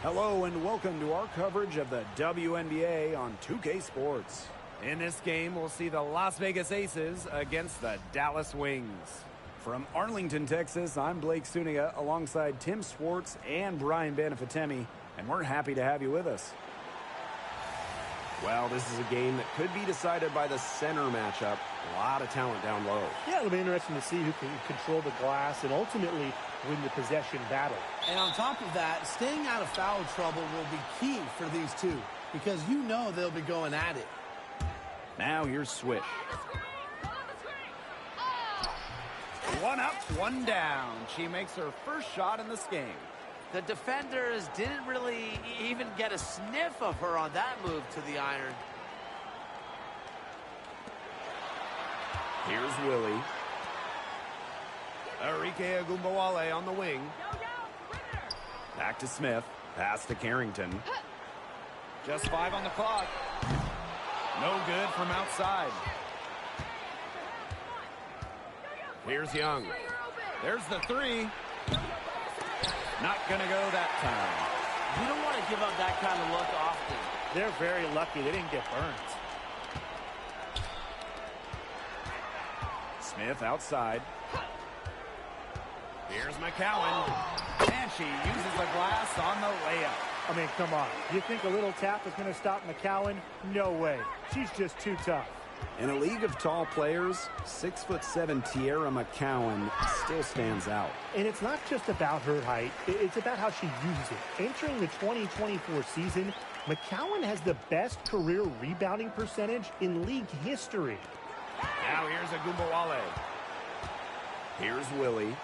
Hello and welcome to our coverage of the WNBA on 2K Sports. In this game, we'll see the Las Vegas Aces against the Dallas Wings. From Arlington, Texas, I'm Blake Suniga alongside Tim Swartz and Brian Banafitemi, and we're happy to have you with us. Well, this is a game that could be decided by the center matchup. A lot of talent down low. Yeah, it'll be interesting to see who can control the glass and ultimately win the possession battle. And on top of that, staying out of foul trouble will be key for these two because you know they'll be going at it. Now here's Swish. One up, one down. She makes her first shot in this game. The defenders didn't really even get a sniff of her on that move to the iron. Here's Willie. Arike Agumbawale on the wing. Back to Smith. Pass to Carrington. Just 5 on the clock. No good from outside. Here's Young. There's the 3. Not going to go that time. You don't want to give up that kind of look often. They're very lucky they didn't get burnt. Smith outside. Here's McCowan. And she uses the glass on the layup. I mean, come on. You think a little tap is going to stop McCowan? No way. She's just too tough. In a league of tall players, 6'7" Tierra McCowan still stands out. And it's not just about her height. It's about how she uses it. Entering the 2024 season, McCowan has the best career rebounding percentage in league history. Now here's Agumbawale. Here's Willie.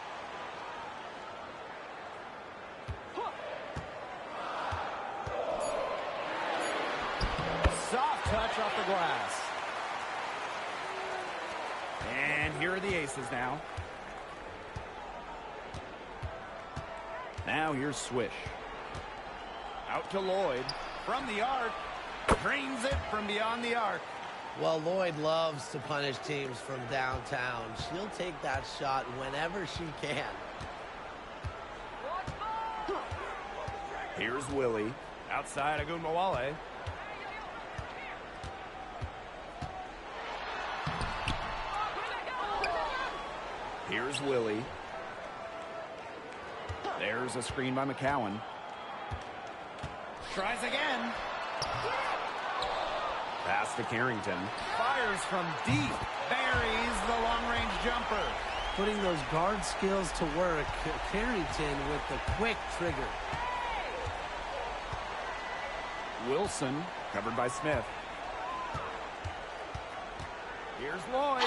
Soft touch off the glass. And here are the Aces now. Now here's Swish. Out to Lloyd. From the arc. Drains it from beyond the arc. Well, Lloyd loves to punish teams from downtown. She'll take that shot whenever she can. Here's Willie. Outside Agumbawale. Here's Willie. There's a screen by McCowan. Tries again. Pass to Carrington. Fires from deep. Buries the long-range jumper. Putting those guard skills to work. Carrington with the quick trigger. Wilson, covered by Smith. Here's Lloyd.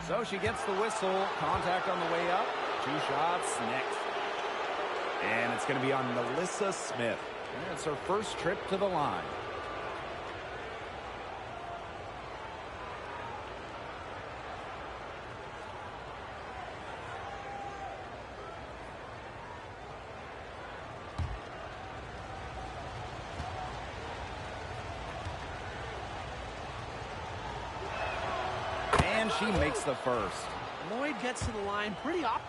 So she gets the whistle. Contact on the way up. 2 shots next. And it's going to be on Melissa Smith. And it's her first trip to the line. And she makes the first. Lloyd gets to the line pretty often.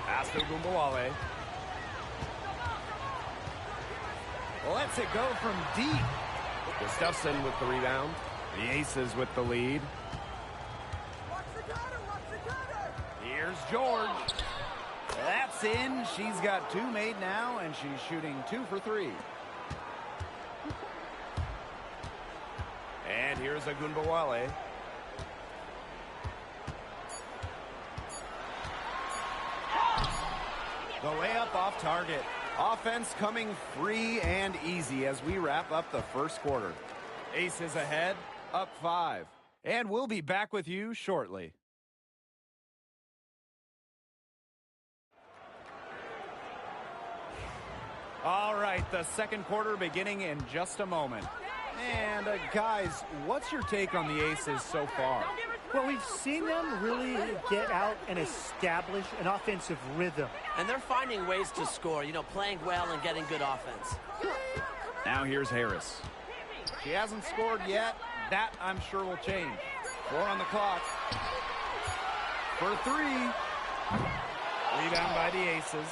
Pass to Agumbawale. Lets it go from deep. Gustafson with the rebound. The Aces with the lead. Here's George. That's in. She's got 2 made now, and she's shooting 2 for 3. And here's Agumbawale. The layup off target. Offense coming free and easy as we wrap up the first quarter. Aces ahead, up 5. And we'll be back with you shortly. All right, the second quarter beginning in just a moment. And guys, what's your take on the Aces so far? Well, we've seen them really get out and establish an offensive rhythm. And they're finding ways to score, you know, playing well and getting good offense. Now here's Harris. She hasn't scored yet. That, I'm sure, will change. 4 on the clock. For 3. Rebound by the Aces.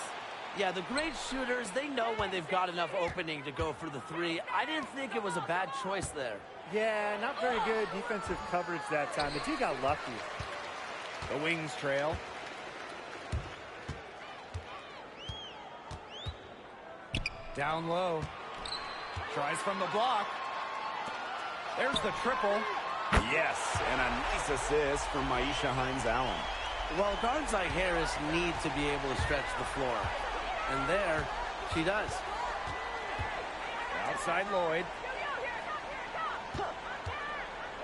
Yeah, the great shooters, they know when they've got enough opening to go for the 3. I didn't think it was a bad choice there. Yeah, not very good defensive coverage that time. The two got lucky. The Wings trail. Down low. Tries from the block. There's the triple. Yes, and a nice assist from Maisha Hines-Allen. Well, guards like Harris need to be able to stretch the floor. And there, she does. Outside Lloyd.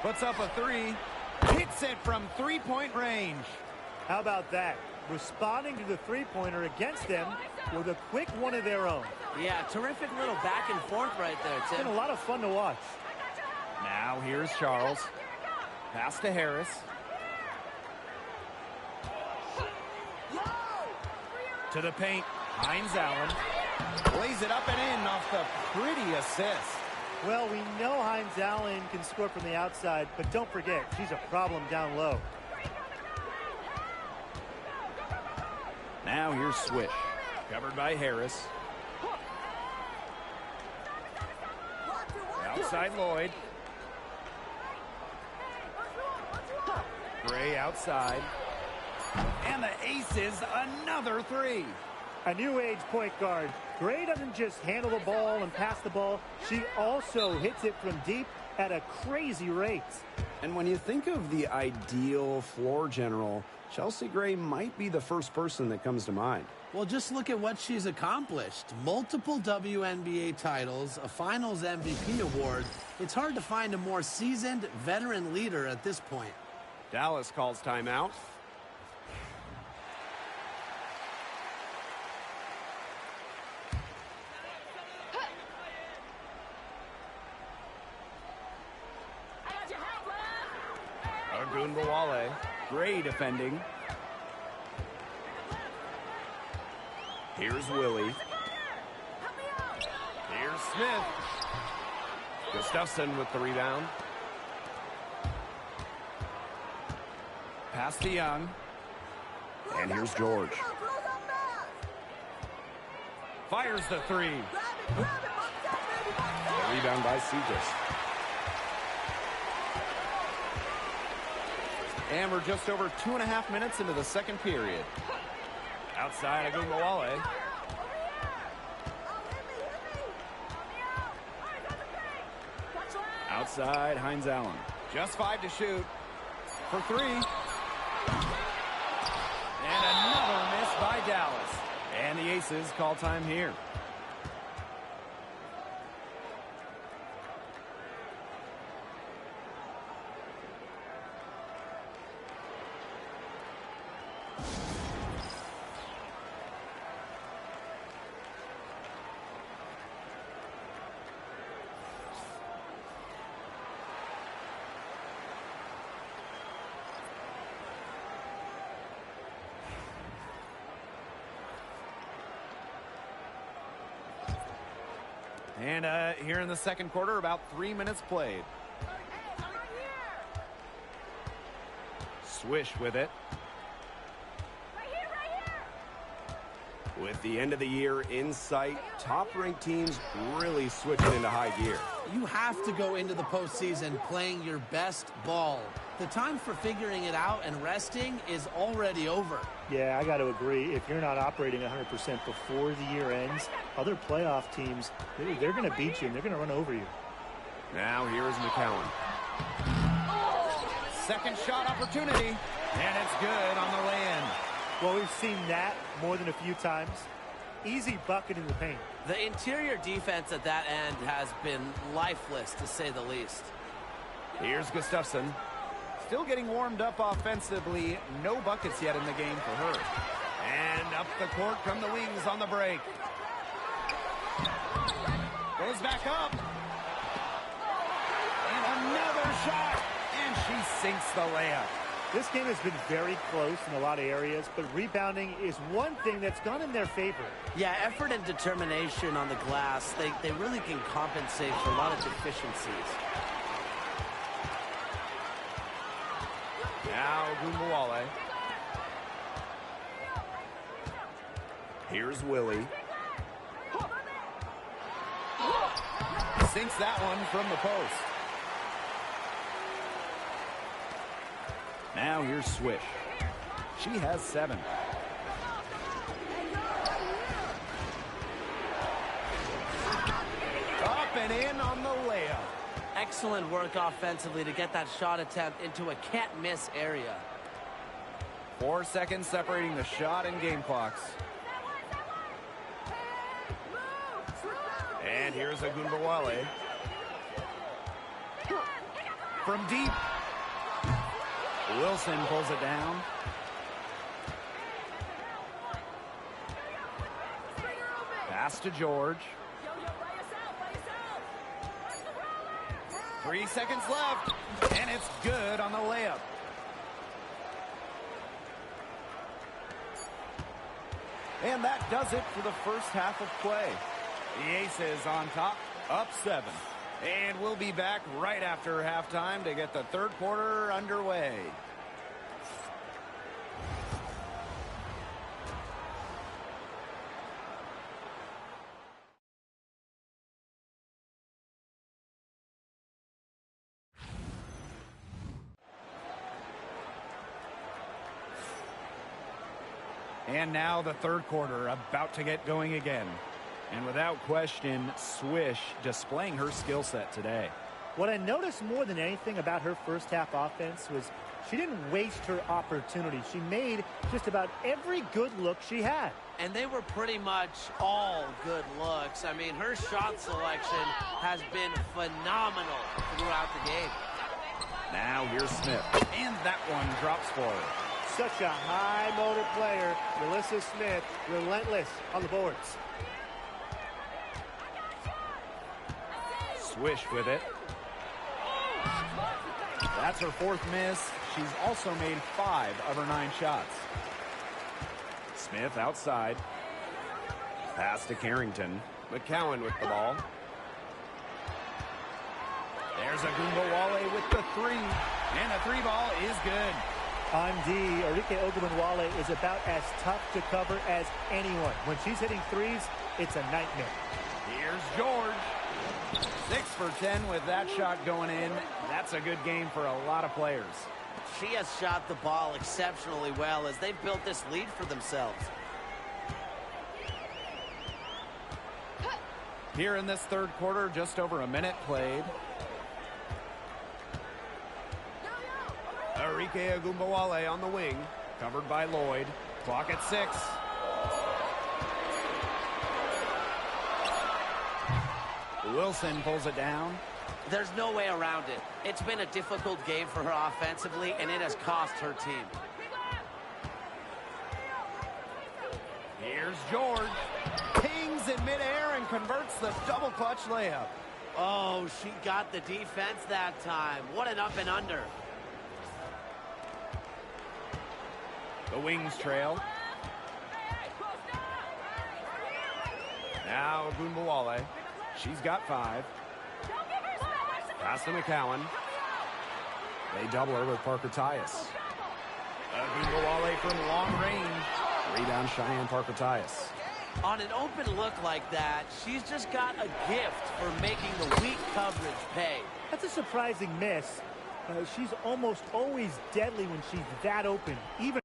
Puts up a 3. Hits it from 3-point range. How about that? Responding to the three-pointer against them with a quick one of their own. Yeah, terrific little back and forth right there, It's Tim. been a lot of fun to watch. Now here's Charles. Pass to Harris. To the paint. Hines-Allen. Lays it up and in off the pretty assist. Well, we know Hines-Allen can score from the outside, but don't forget, she's a problem down low. Now here's Swish. Covered by Harris. Outside Lloyd. Gray outside. And the Aces, another 3. A new age point guard. Gray doesn't just handle the ball and pass the ball. She also hits it from deep at a crazy rate. And when you think of the ideal floor general, Chelsea Gray might be the first person that comes to mind. Well, just look at what she's accomplished. Multiple WNBA titles, a Finals MVP award. It's hard to find a more seasoned veteran leader at this point. Dallas calls timeout. Ogunbowale. Gray defending. Here's Willie. Here's Smith. Gustafson with the rebound. Pass to Young. And here's George. Fires the 3. The rebound by Segas. And we're just over 2.5 minutes into the second period. Outside Ogunbowale. Outside Hines-Allen. Just 5 to shoot. For 3. And another miss by Dallas. And the Aces call time here. And here in the second quarter, about 3 minutes played. Swish with it. With the end of the year in sight, top-ranked teams really switch it into high gear. You have to go into the postseason playing your best ball. The time for figuring it out and resting is already over. Yeah, I got to agree. If you're not operating 100% before the year ends, other playoff teams, they're going to beat you and they're going to run over you. Now here's McCowan. Second shot opportunity. And it's good on the way-in. Well, we've seen that more than a few times. Easy bucket in the paint. The interior defense at that end has been lifeless, to say the least. Here's Gustafson. Still getting warmed up offensively. No buckets yet in the game for her. And up the court come the Wings on the break. Goes back up. And another shot. And she sinks the layup. This game has been very close in a lot of areas, but rebounding is one thing that's gone in their favor. Yeah, effort and determination on the glass, they really can compensate for a lot of deficiencies. Now Gumbawale. Here's Willie. Sinks that one from the post. Now here's Swish. She has 7. Up and in on the layup. Excellent work offensively to get that shot attempt into a can't-miss area. 4 seconds separating the shot and game clocks. And here's a Gumbawale. From deep. Wilson pulls it down. Pass to George. 3 seconds left. And it's good on the layup. And that does it for the first half of play. The Aces on top, up 7. And we'll be back right after halftime to get the third quarter underway. And now the third quarter about to get going again. And without question, Swish displaying her skill set today. What I noticed more than anything about her first half offense was she didn't waste her opportunity. She made just about every good look she had. And they were pretty much all good looks. I mean, her shot selection has been phenomenal throughout the game. Now here's Smith. And that one drops for her. Such a high-motor player, Melissa Smith, relentless on the boards. Swish with it. That's her 4th miss. She's also made 5 of her 9 shots. Smith outside. Pass to Carrington. McCowan with the ball. There's a Gumbawale with the 3. And the 3 ball is good. On D, Arike Ogunbowale is about as tough to cover as anyone. When she's hitting threes, it's a nightmare. Here's George. 6 for 10 with that shot going in. That's a good game for a lot of players. She has shot the ball exceptionally well as they've built this lead for themselves. Here in this third quarter, just over a minute played. Arike Ogunbowale on the wing, covered by Lloyd. Clock at 6. Wilson pulls it down. There's no way around it. It's been a difficult game for her offensively, and it has cost her team. Here's George. Pings in midair and converts the double clutch layup. Oh, she got the defense that time. What an up and under. The Wings trail. Now Ogunbowale. She's got 5. Pass to McCowan. They double her with Parker Tyus. Ogunbowale from long range. Rebound Cheyenne Parker Tyus. On an open look like that, she's just got a gift for making the weak coverage pay. That's a surprising miss. She's almost always deadly when she's that open, even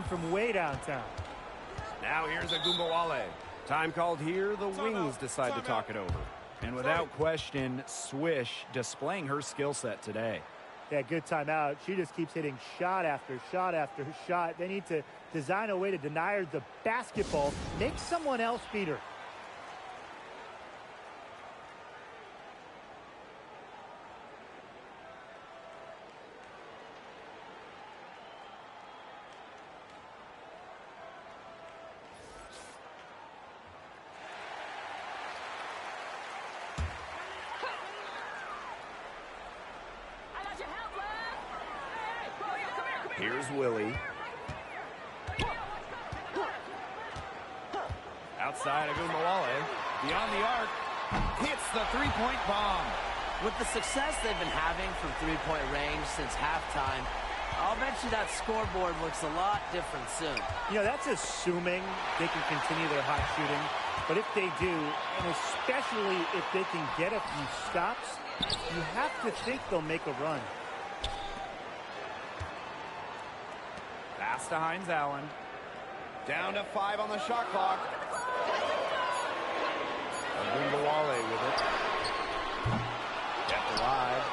from way downtown. Now here's Agumbawale. Time called here. The Wings decide to talk it over. And without question, Swish displaying her skill set today. Yeah, good timeout. She just keeps hitting shot after shot after shot. They need to design a way to deny her the basketball. Make someone else beat her. Here's Willie. Outside Agumbawale. Beyond the arc. Hits the three-point bomb. With the success they've been having from three-point range since halftime, I'll bet you that scoreboard looks a lot different soon. You know, that's assuming they can continue their hot shooting. But if they do, and especially if they can get a few stops, you have to think they'll make a run. Pass to Hines Allen. Down to 5 on the shot clock. Agumbawale with it. Kept alive.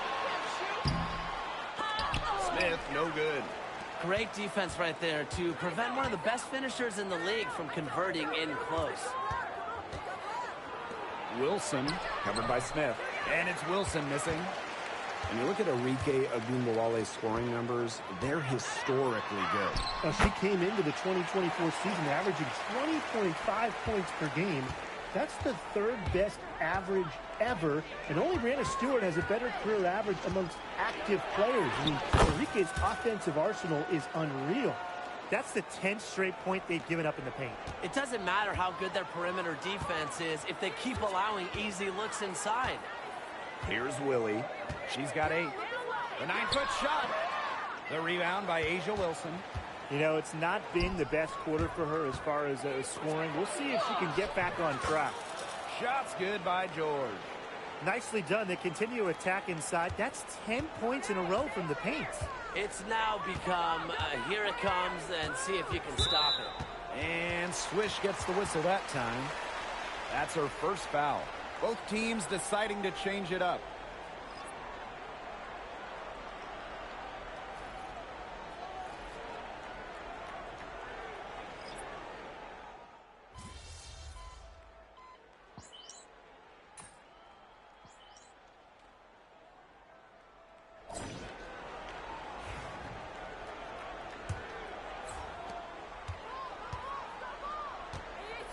Smith, no good. Great defense right there to prevent one of the best finishers in the league from converting in close. Wilson, covered by Smith. And it's Wilson missing. And you look at Arike Agumbawale's scoring numbers, they're historically good. Now, she came into the 2024 season averaging 20.5 points per game. That's the third best average ever, and only Brianna Stewart has a better career average amongst active players. I mean, Arike's offensive arsenal is unreal. That's the 10th straight point they've given up in the paint. It doesn't matter how good their perimeter defense is if they keep allowing easy looks inside. Here's Willie. She's got 8. The 9-foot shot. The rebound by Asia Wilson. You know, it's not been the best quarter for her as far as scoring. We'll see if she can get back on track. Shot's good by George. Nicely done. They continue to attack inside. That's 10 points in a row from the paint. It's now become, here it comes, and see if you can stop it. And Swish gets the whistle that time. That's her first foul. Both teams deciding to change it up.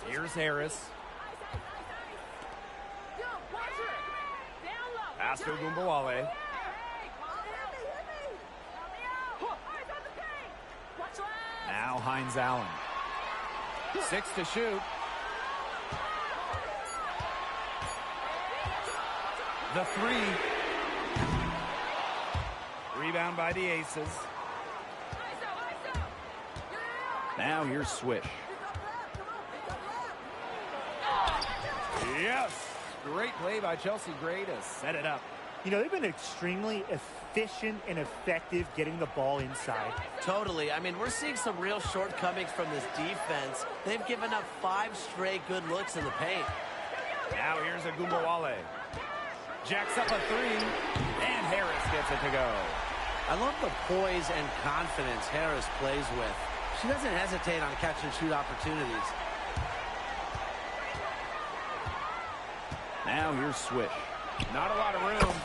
Here's Harris. Pass to Agumbawale. Now Hines Allen. 6 to shoot. The 3. Rebound by the Aces. Now here's Swish. Yes! Great play by Chelsea Gray to set it up. You know, they've been extremely efficient and effective getting the ball inside. Totally. I mean, we're seeing some real shortcomings from this defense. They've given up 5 straight good looks in the paint. Now here's Agumbawale. Jacks up a 3, and Harris gets it to go. I love the poise and confidence Harris plays with. She doesn't hesitate on catch-and-shoot opportunities. Now here's Swish. Not a lot of room.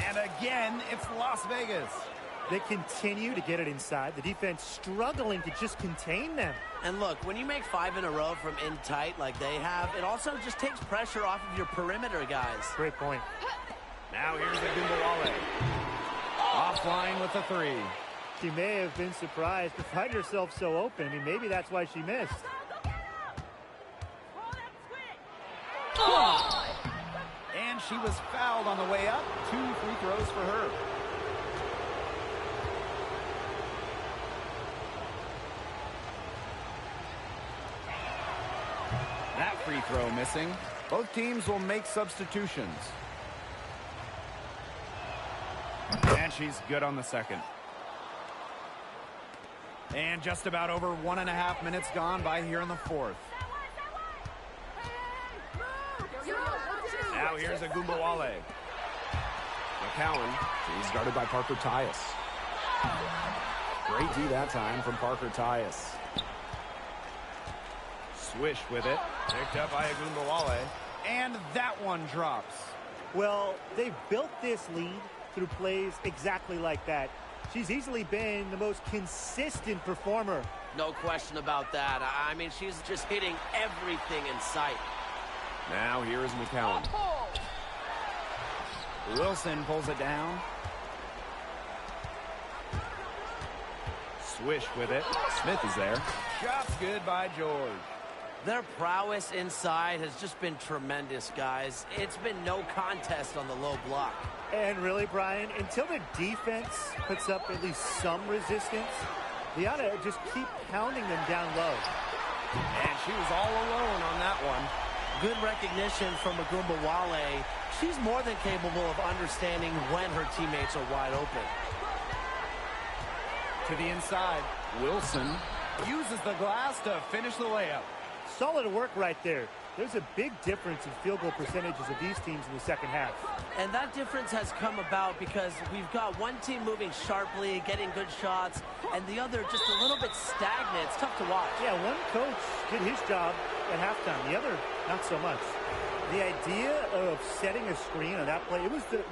And again, it's Las Vegas. They continue to get it inside. The defense struggling to just contain them. And look, when you make 5 in a row from in tight like they have, it also just takes pressure off of your perimeter guys. Great point. Now here's Agumbawale. Offline with the 3. She may have been surprised to find herself so open. I mean, maybe that's why she missed. And she was fouled on the way up. 2 free throws for her. That free throw missing. Both teams will make substitutions. And she's good on the second. And just about over 1.5 minutes gone by here in the fourth. Now here's Agumbawale. McCowan, he's guarded by Parker Tyus. Great D that time from Parker Tyus. Swish with it. Picked up by Agumbawale. And that one drops. Well, they've built this lead through plays exactly like that. She's easily been the most consistent performer. No question about that. I mean, she's just hitting everything in sight. Now here is McCowan. Wilson pulls it down. Swish with it. Smith is there. Shot's good by George. Their prowess inside has just been tremendous, guys. It's been no contest on the low block. And really, Brian, until the defense puts up at least some resistance, they ought to just keep pounding them down low. And she was all alone on that one. Good recognition from Agumbawale. She's more than capable of understanding when her teammates are wide open. To the inside, Wilson uses the glass to finish the layup. Solid work right there. There's a big difference in field goal percentages of these teams in the second half. And that difference has come about because we've got one team moving sharply, getting good shots, and the other just a little bit stagnant. It's tough to watch. Yeah, one coach did his job at halftime. The other, not so much. The idea of setting a screen on that play, it was the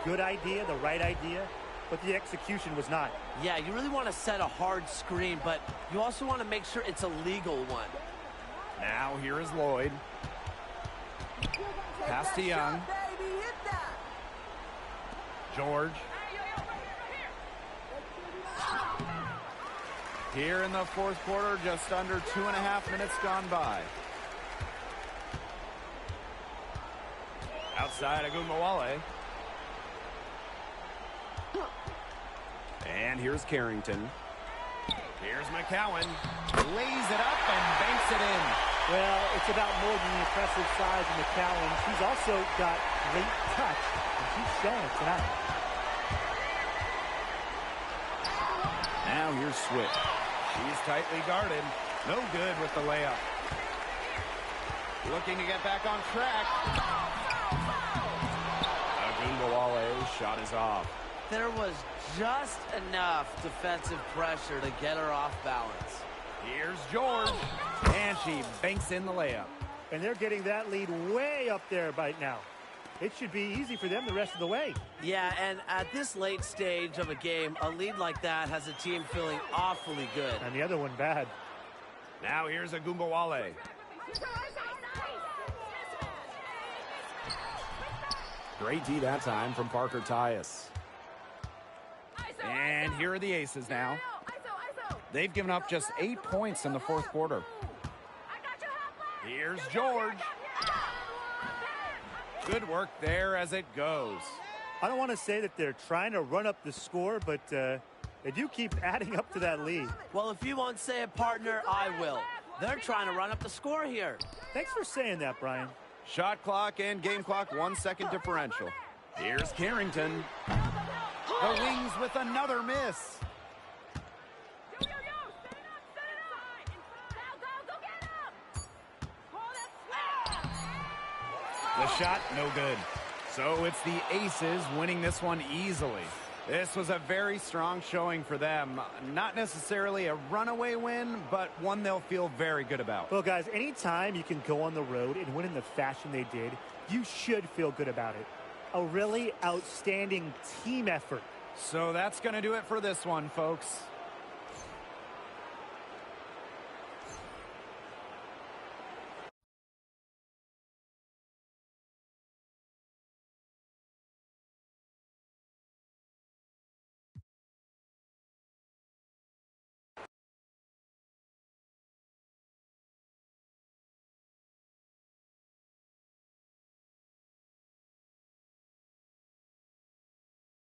good idea, the right idea, but the execution was not. Yeah, you really want to set a hard screen, but you also want to make sure it's a legal one. Now here is Lloyd. Pass to Young. George. Here in the fourth quarter, just under 2.5 minutes gone by. Outside Agumbawale. And here's Carrington. Here's McCowan. Lays it up and banks it in. Well, it's about more than the impressive size of McCowan. She's also got great touch, and she's showing it tonight. Now here's Swift. She's tightly guarded. No good with the layup. Looking to get back on track. Agumbawale's shot is off. There was just enough defensive pressure to get her off balance. Here's George. And she banks in the layup. And they're getting that lead way up there right now. It should be easy for them the rest of the way. Yeah, and at this late stage of a game, a lead like that has a team feeling awfully good. And the other one bad. Now here's Agumbawale. Great D that time from Parker Tyus. And here are the Aces now. They've given up just 8 points in the fourth quarter. Here's George. Good work there as it goes. I don't want to say that they're trying to run up the score, but they do keep adding up to that lead. Well, if you won't say it, partner, I will. They're trying to run up the score here. Thanks for saying that, Brian. Shot clock and game clock 1 second differential. Here's Carrington. The Wings with another miss. The shot, no good. So it's the Aces winning this one easily. This was a very strong showing for them. Not necessarily a runaway win, but one they'll feel very good about. Well, guys, anytime you can go on the road and win in the fashion they did, you should feel good about it. A really outstanding team effort. So that's going to do it for this one, folks.